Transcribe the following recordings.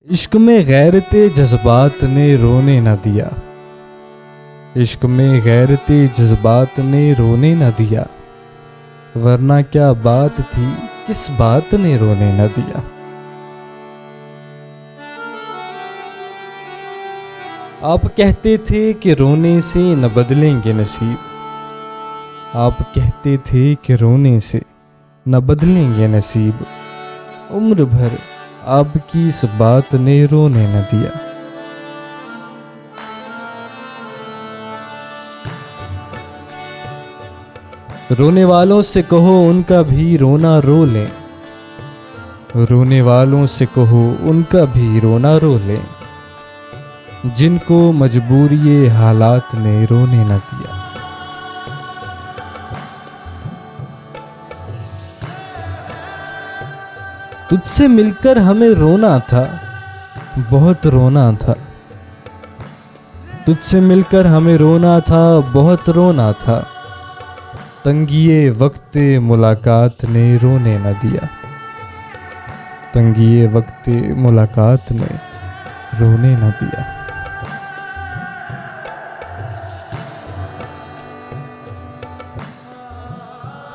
इश्क में गैरते जज्बात ने रोने न दिया। इश्क में गैरते जज्बात ने रोने न दिया, वरना क्या बात थी किस बात ने रोने न दिया। आप कहते थे कि रोने से न बदलेंगे नसीब। आप कहते थे कि रोने से न बदलेंगे नसीब। उम्र भर आपकी इस बात ने रोने न दिया। रोने वालों से कहो उनका भी रोना रो लें। रोने वालों से कहो उनका भी रोना रो लें, जिनको मजबूरी हालात ने रोने न दिया। तुझसे मिलकर हमें रोना था, बहुत रोना था। तुझसे मिलकर हमें रोना था, बहुत रोना था। तंगिए वक्त मुलाकात ने रोने न दिया। तंगिए वक्त मुलाकात ने रोने न दिया।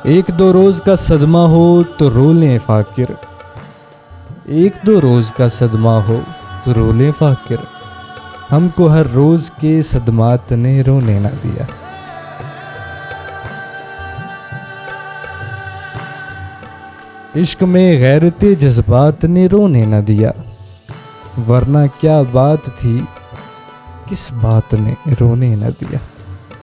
एक दो रोज का सदमा हो तो रो लें फाकिर। एक दो रोज का सदमा हो तो रो लें फाकिर। हमको हर रोज के सदमात ने रोने न दिया। इश्क में गैरते जज्बात ने रोने न दिया, वरना क्या बात थी किस बात ने रोने न दिया।